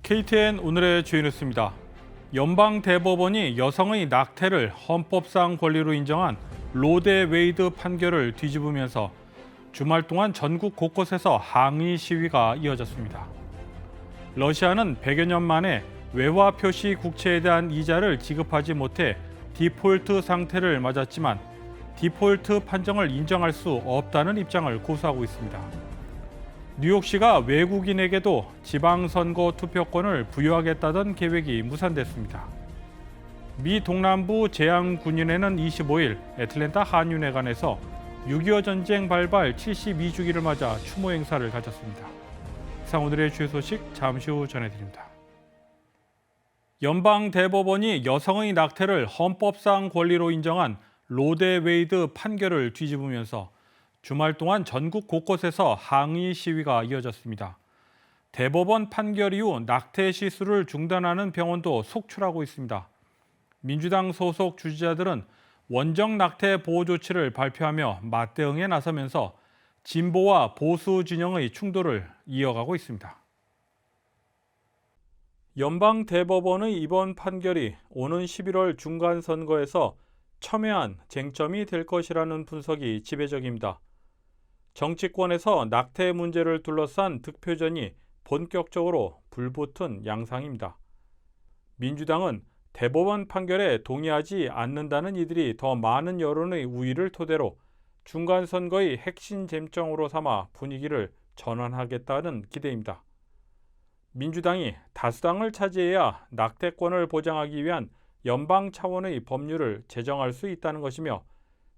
KTN 오늘의 주요 뉴스입니다. 연방대법원이 여성의 낙태를 헌법상 권리로 인정한 로데 웨이드 판결을 뒤집으면서 주말 동안 전국 곳곳에서 항의 시위가 이어졌습니다. 러시아는 100여 년 만에 외화 표시 국채에 대한 이자를 지급하지 못해 디폴트 상태를 맞았지만 디폴트 판정을 인정할 수 없다는 입장을 고수하고 있습니다. 뉴욕시가 외국인에게도 지방선거 투표권을 부여하겠다던 계획이 무산됐습니다. 미 동남부 제향군인회는 25일 애틀랜타 한윤회관에서 6.25 전쟁 발발 72주기를 맞아 추모 행사를 가졌습니다. 이상 오늘의 주요 소식 잠시 후 전해드립니다. 연방대법원이 여성의 낙태를 헌법상 권리로 인정한 로데 웨이드 판결을 뒤집으면서 주말 동안 전국 곳곳에서 항의 시위가 이어졌습니다. 대법원 판결 이후 낙태 시술을 중단하는 병원도 속출하고 있습니다. 민주당 소속 주지자들은 원정 낙태 보호 조치를 발표하며 맞대응에 나서면서 진보와 보수 진영의 충돌을 이어가고 있습니다. 연방 대법원의 이번 판결이 오는 11월 중간 선거에서 첨예한 쟁점이 될 것이라는 분석이 지배적입니다. 정치권에서 낙태 문제를 둘러싼 득표전이 본격적으로 불붙은 양상입니다. 민주당은 대법원 판결에 동의하지 않는다는 이들이 더 많은 여론의 우위를 토대로 중간 선거의 핵심 쟁점으로 삼아 분위기를 전환하겠다는 기대입니다. 민주당이 다수당을 차지해야 낙태권을 보장하기 위한 연방 차원의 법률을 제정할 수 있다는 것이며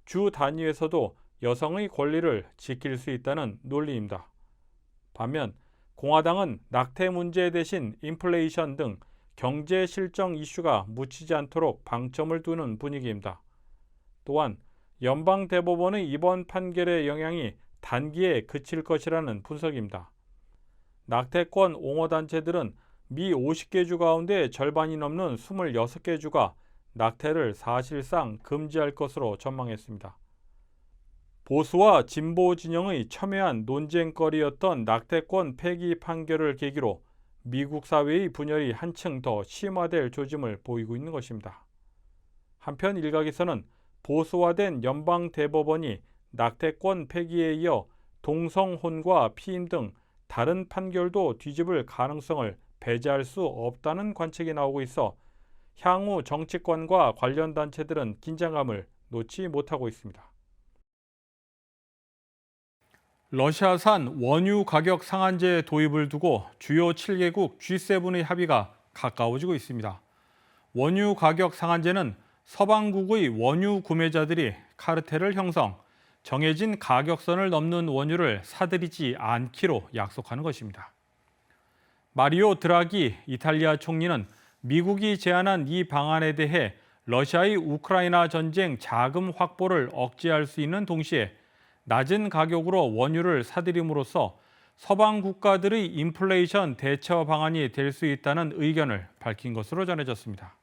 주 단위에서도 여성의 권리를 지킬 수 있다는 논리입니다. 반면 공화당은 낙태 문제 대신 인플레이션 등 경제 실정 이슈가 묻히지 않도록 방점을 두는 분위기입니다. 또한 연방 대법원의 이번 판결의 영향이 단기에 그칠 것이라는 분석입니다. 낙태권 옹호단체들은 미 50개 주 가운데 절반이 넘는 26개 주가 낙태를 사실상 금지할 것으로 전망했습니다. 보수와 진보 진영의 첨예한 논쟁거리였던 낙태권 폐기 판결을 계기로 미국 사회의 분열이 한층 더 심화될 조짐을 보이고 있는 것입니다. 한편 일각에서는 보수화된 연방 대법원이 낙태권 폐기에 이어 동성혼과 피임 등 다른 판결도 뒤집을 가능성을 배제할 수 없다는 관측이 나오고 있어 향후 정치권과 관련 단체들은 긴장감을 놓지 못하고 있습니다. 러시아산 원유 가격 상한제 도입을 두고 주요 7개국 G7의 합의가 가까워지고 있습니다. 원유 가격 상한제는 서방국의 원유 구매자들이 카르텔을 형성, 정해진 가격선을 넘는 원유를 사들이지 않기로 약속하는 것입니다. 마리오 드라기 이탈리아 총리는 미국이 제안한 이 방안에 대해 러시아의 우크라이나 전쟁 자금 확보를 억제할 수 있는 동시에 낮은 가격으로 원유를 사들임으로써 서방 국가들의 인플레이션 대처 방안이 될 수 있다는 의견을 밝힌 것으로 전해졌습니다.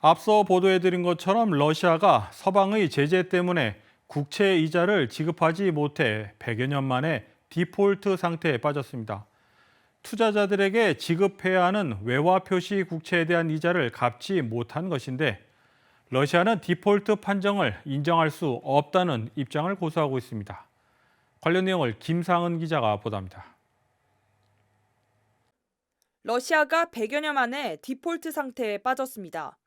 앞서 보도해드린 것처럼 러시아가 서방의 제재 때문에 국채 이자를 지급하지 못해 100여 년 만에 디폴트 상태에 빠졌습니다. 투자자들에게 지급해야 하는 외화 표시 국채에 대한 이자를 갚지 못한 것인데 러시아는 디폴트 판정을 인정할 수 없다는 입장을 고수하고 있습니다. 관련 내용을 김상은 기자가 보도합니다. 러시아가 100여 년 만에 디폴트 상태에 빠졌습니다.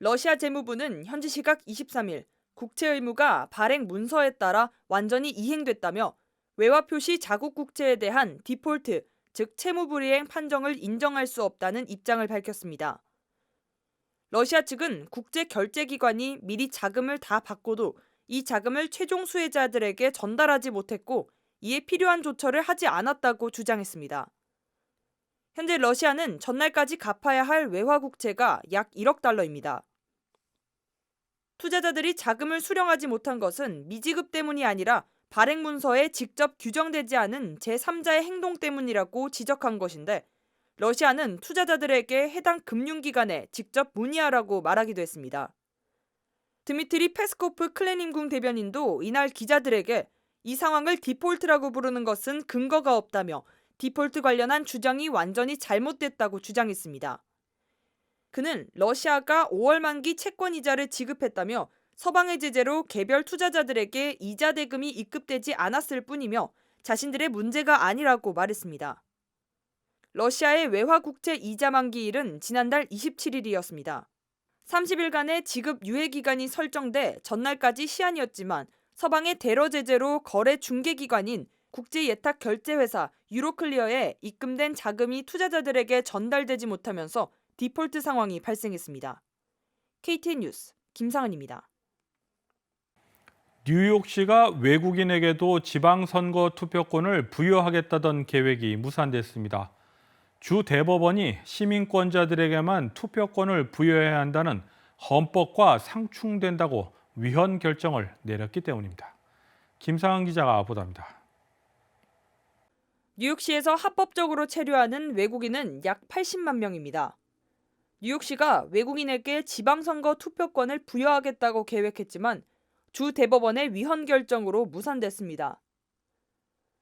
러시아 재무부는 현지 시각 23일 국채 의무가 발행 문서에 따라 완전히 이행됐다며 외화 표시 자국 국채에 대한 디폴트, 즉 채무 불이행 판정을 인정할 수 없다는 입장을 밝혔습니다. 러시아 측은 국제 결제기관이 미리 자금을 다 받고도 이 자금을 최종 수혜자들에게 전달하지 못했고 이에 필요한 조처를 하지 않았다고 주장했습니다. 현재 러시아는 전날까지 갚아야 할 외화 국채가 약 1억 달러입니다. 투자자들이 자금을 수령하지 못한 것은 미지급 때문이 아니라 발행 문서에 직접 규정되지 않은 제3자의 행동 때문이라고 지적한 것인데 러시아는 투자자들에게 해당 금융기관에 직접 문의하라고 말하기도 했습니다. 드미트리 페스코프 클레님궁 대변인도 이날 기자들에게 이 상황을 디폴트라고 부르는 것은 근거가 없다며 디폴트 관련한 주장이 완전히 잘못됐다고 주장했습니다. 그는 러시아가 5월 만기 채권 이자를 지급했다며 서방의 제재로 개별 투자자들에게 이자 대금이 입금되지 않았을 뿐이며 자신들의 문제가 아니라고 말했습니다. 러시아의 외화 국채 이자 만기일은 지난달 27일이었습니다. 30일간의 지급 유예 기간이 설정돼 전날까지 시한이었지만 서방의 대러 제재로 거래 중개 기관인 국제 예탁 결제 회사 유로클리어에 입금된 자금이 투자자들에게 전달되지 못하면서 디폴트 상황이 발생했습니다. KTN 뉴스 김상은입니다. 뉴욕시가 외국인에게도 지방선거 투표권을 부여하겠다던 계획이 무산됐습니다. 주 대법원이 시민권자들에게만 투표권을 부여해야 한다는 헌법과 상충된다고 위헌 결정을 내렸기 때문입니다. 김상은 기자가 보도합니다. 뉴욕시에서 합법적으로 체류하는 외국인은 약 80만 명입니다. 뉴욕시가 외국인에게 지방선거 투표권을 부여하겠다고 계획했지만 주 대법원의 위헌 결정으로 무산됐습니다.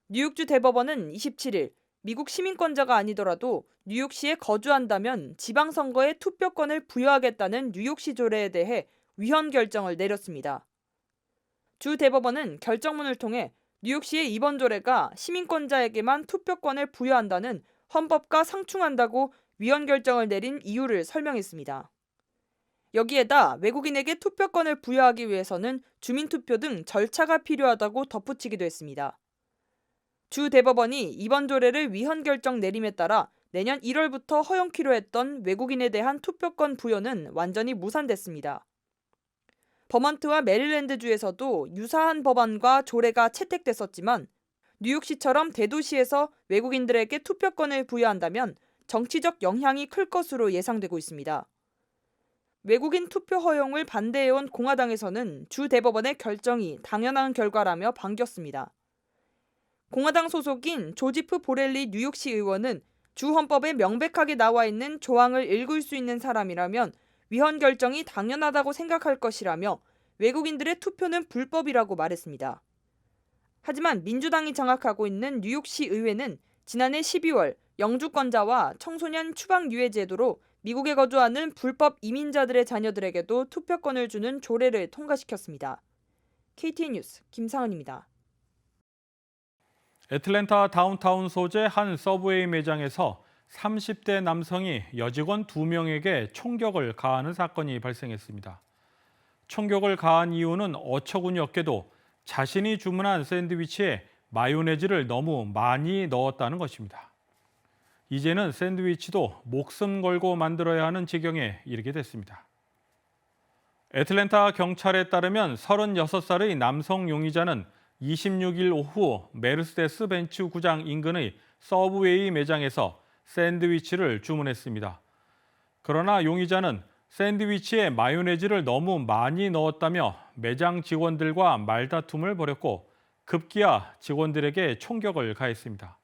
뉴욕주 대법원은 27일 미국 시민권자가 아니더라도 뉴욕시에 거주한다면 지방선거에 투표권을 부여하겠다는 뉴욕시 조례에 대해 위헌 결정을 내렸습니다. 주 대법원은 결정문을 통해 뉴욕시의 이번 조례가 시민권자에게만 투표권을 부여한다는 헌법과 상충한다고 위헌 결정을 내린 이유를 설명했습니다. 여기에다 외국인에게 투표권을 부여하기 위해서는 주민투표 등 절차가 필요하다고 덧붙이기도 했습니다. 주 대법원이 이번 조례를 위헌 결정 내림에 따라 내년 1월부터 허용키로 했던 외국인에 대한 투표권 부여는 완전히 무산됐습니다. 버먼트와 메릴랜드주에서도 유사한 법안과 조례가 채택됐었지만 뉴욕시처럼 대도시에서 외국인들에게 투표권을 부여한다면 정치적 영향이 클 것으로 예상되고 있습니다. 외국인 투표 허용을 반대해온 공화당에서는 주 대법원의 결정이 당연한 결과라며 반겼습니다. 공화당 소속인 조지프 보렐리 뉴욕시 의원은 주 헌법에 명백하게 나와 있는 조항을 읽을 수 있는 사람이라면 위헌 결정이 당연하다고 생각할 것이라며 외국인들의 투표는 불법이라고 말했습니다. 하지만 민주당이 장악하고 있는 뉴욕시 의회는 지난해 12월 영주권자와 청소년 추방 유예 제도로 미국에 거주하는 불법 이민자들의 자녀들에게도 투표권을 주는 조례를 통과시켰습니다. KTN 뉴스 김상은입니다. 애틀랜타 다운타운 소재 한 서브웨이 매장에서 30대 남성이 여직원 2명에게 총격을 가하는 사건이 발생했습니다. 총격을 가한 이유는 어처구니없게도 자신이 주문한 샌드위치에 마요네즈를 너무 많이 넣었다는 것입니다. 이제는 샌드위치도 목숨 걸고 만들어야 하는 지경에 이르게 됐습니다. 애틀랜타 경찰에 따르면 36살의 남성 용의자는 26일 오후 메르세데스 벤츠 구장 인근의 서브웨이 매장에서 샌드위치를 주문했습니다. 그러나 용의자는 샌드위치에 마요네즈를 너무 많이 넣었다며 매장 직원들과 말다툼을 벌였고 급기야 직원들에게 총격을 가했습니다.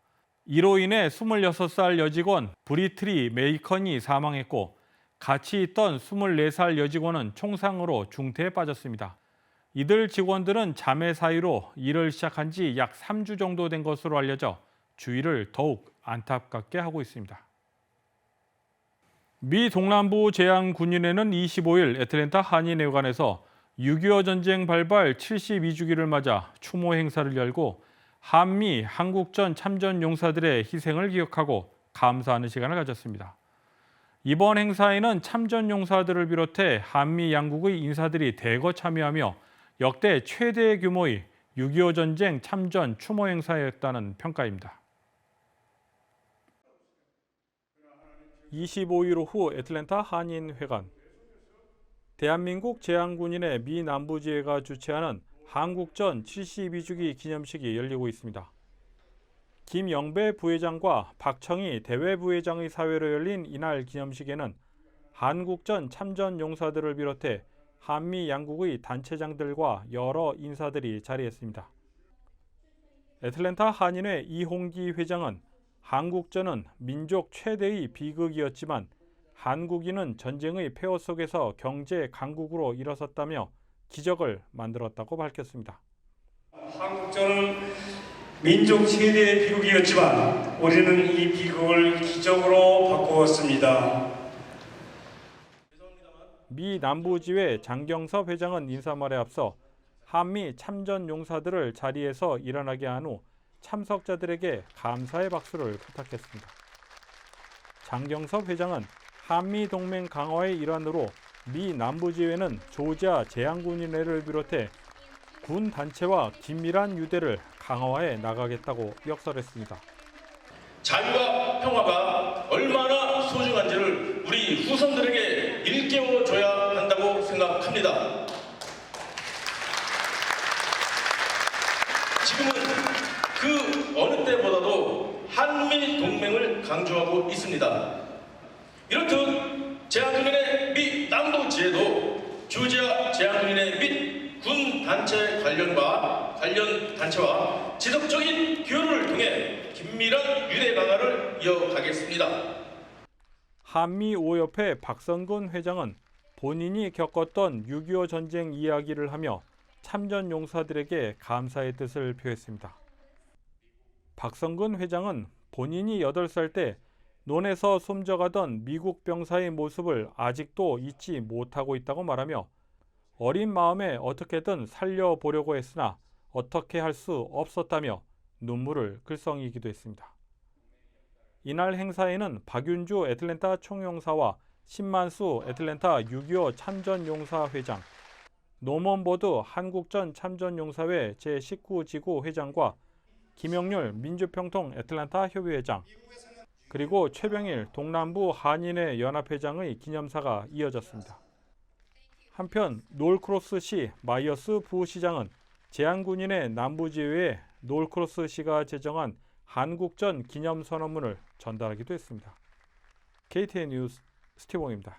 이로 인해 26살 여직원 브리트리 메이컨이 사망했고 같이 있던 24살 여직원은 총상으로 중태에 빠졌습니다. 이들 직원들은 자매 사이로 일을 시작한 지 약 3주 정도 된 것으로 알려져 주위를 더욱 안타깝게 하고 있습니다. 미 동남부 제향군인회는 25일 애틀랜타 한인회관에서 6.25 전쟁 발발 72주기를 맞아 추모 행사를 열고 한미 한국전 참전 용사들의 희생을 기억하고 감사하는 시간을 가졌습니다. 이번 행사에는 참전 용사들을 비롯해 한미 양국의 인사들이 대거 참여하며 역대 최대 규모의 6.25 전쟁 참전 추모 행사였다는 평가입니다. 25일 오후 애틀랜타 한인회관. 대한민국 제향군인회 미 남부지회가 주최하는 한국전 72주기 기념식이 열리고 있습니다. 김영배 부회장과 박청희 대외부회장의 사회로 열린 이날 기념식에는 한국전 참전 용사들을 비롯해 한미 양국의 단체장들과 여러 인사들이 자리했습니다. 애틀랜타 한인회 이홍기 회장은 한국전은 민족 최대의 비극이었지만 한국인은 전쟁의 폐허 속에서 경제 강국으로 일어섰다며 기적을 만들었다고 밝혔습니다. 한국전은 민족 최대의 비극이었지만 우리는 이 비극을 기적으로 바꾸었습니다. 미 남부지회 장경섭 회장은 인사말에 앞서 한미 참전 용사들을 자리에서 일어나게 한 후 참석자들에게 감사의 박수를 부탁했습니다. 장경섭 회장은 한미 동맹 강화의 일환으로 미 남부지회는 조지아 제향군인회를 비롯해 군 단체와 긴밀한 유대를 강화해 나가겠다고 역설했습니다. 자유와 평화가 얼마나 소중한지를 우리 후손들에게 일깨워줘야 한다고 생각합니다. 지금은 그 어느 때보다도 한미 동맹을 강조하고 있습니다. 이렇듯 제한군인의 미 남부지회도 조지아 제한군인의 및 군 단체 관련 단체와 지속적인 교류를 통해 긴밀한 유대 강화를 이어가겠습니다. 한미 오협회 박성근 회장은 본인이 겪었던 6.25 전쟁 이야기를 하며 참전 용사들에게 감사의 뜻을 표했습니다. 박성근 회장은 본인이 8살 때 논에서 숨져가던 미국 병사의 모습을 아직도 잊지 못하고 있다고 말하며 어린 마음에 어떻게든 살려보려고 했으나 어떻게 할 수 없었다며 눈물을 글썽이기도 했습니다. 이날 행사에는 박윤주 애틀랜타 총영사와 신만수 애틀랜타 6.25 참전용사 회장, 노먼보드 한국전 참전용사회 제19지구 회장과 김영률 민주평통 애틀랜타 협의회장, 그리고 최병일 동남부 한인회 연합회장의 기념사가 이어졌습니다. 한편 놀크로스시 마이어스 부시장은 제한군인의 남부지회에 놀크로스시가 제정한 한국전 기념선언문을 전달하기도 했습니다. KTN 뉴스 스티봉입니다.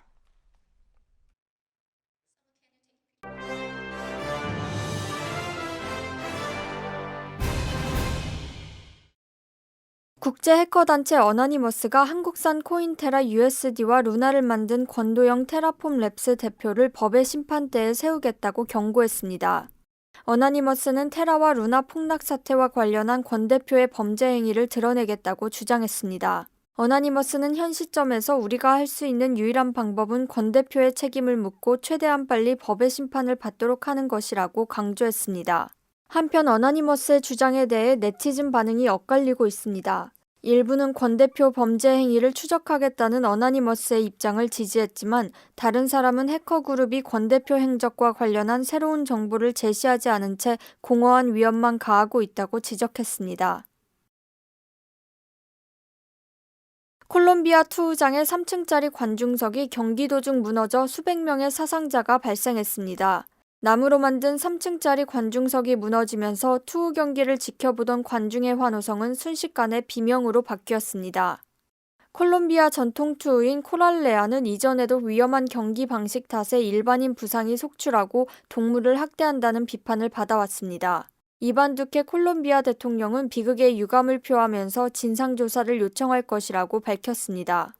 국제 해커 단체 어너니머스가 한국산 코인테라 USD와 루나를 만든 권도영 테라폼 랩스 대표를 법의 심판대에 세우겠다고 경고했습니다. 어너니머스는 테라와 루나 폭락 사태와 관련한 권 대표의 범죄 행위를 드러내겠다고 주장했습니다. 어너니머스는 현 시점에서 우리가 할 수 있는 유일한 방법은 권 대표의 책임을 묻고 최대한 빨리 법의 심판을 받도록 하는 것이라고 강조했습니다. 한편 어너니머스의 주장에 대해 네티즌 반응이 엇갈리고 있습니다. 일부는 권 대표 범죄 행위를 추적하겠다는 어너니머스의 입장을 지지했지만 다른 사람은 해커 그룹이 권 대표 행적과 관련한 새로운 정보를 제시하지 않은 채 공허한 위협만 가하고 있다고 지적했습니다. 콜롬비아 투우장의 3층짜리 관중석이 경기도 중 무너져 수백 명의 사상자가 발생했습니다. 나무로 만든 3층짜리 관중석이 무너지면서 투우 경기를 지켜보던 관중의 환호성은 순식간에 비명으로 바뀌었습니다. 콜롬비아 전통 투우인 코랄레아는 이전에도 위험한 경기 방식 탓에 일반인 부상이 속출하고 동물을 학대한다는 비판을 받아왔습니다. 이반 두케 콜롬비아 대통령은 비극에 유감을 표하면서 진상조사를 요청할 것이라고 밝혔습니다.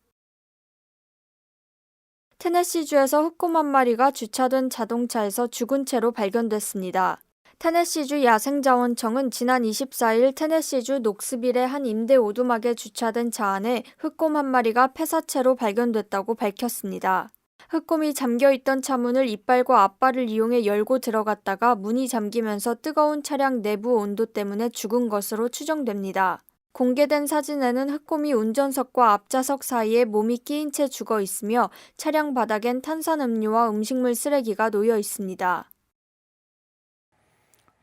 테네시주에서 흑곰 한 마리가 주차된 자동차에서 죽은 채로 발견됐습니다. 테네시주 야생자원청은 지난 24일 테네시주 녹스빌의 한 임대 오두막에 주차된 차 안에 흑곰 한 마리가 폐사체로 발견됐다고 밝혔습니다. 흑곰이 잠겨있던 차문을 이빨과 앞발을 이용해 열고 들어갔다가 문이 잠기면서 뜨거운 차량 내부 온도 때문에 죽은 것으로 추정됩니다. 공개된 사진에는 흑곰이 운전석과 앞좌석 사이에 몸이 끼인 채 죽어 있으며 차량 바닥엔 탄산음료와 음식물 쓰레기가 놓여 있습니다.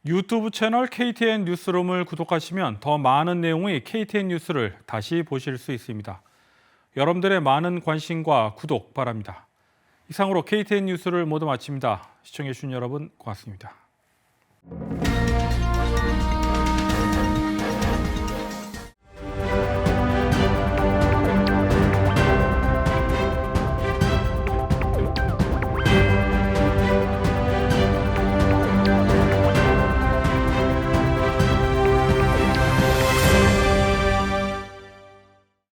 유튜브 채널 KTN 뉴스룸을 구독하시면 더 많은 내용의 KTN 뉴스를 다시 보실 수 있습니다. 여러분들의 많은 관심과 구독 바랍니다. 이상으로 KTN 뉴스를 모두 마칩니다. 시청해주신 여러분 고맙습니다.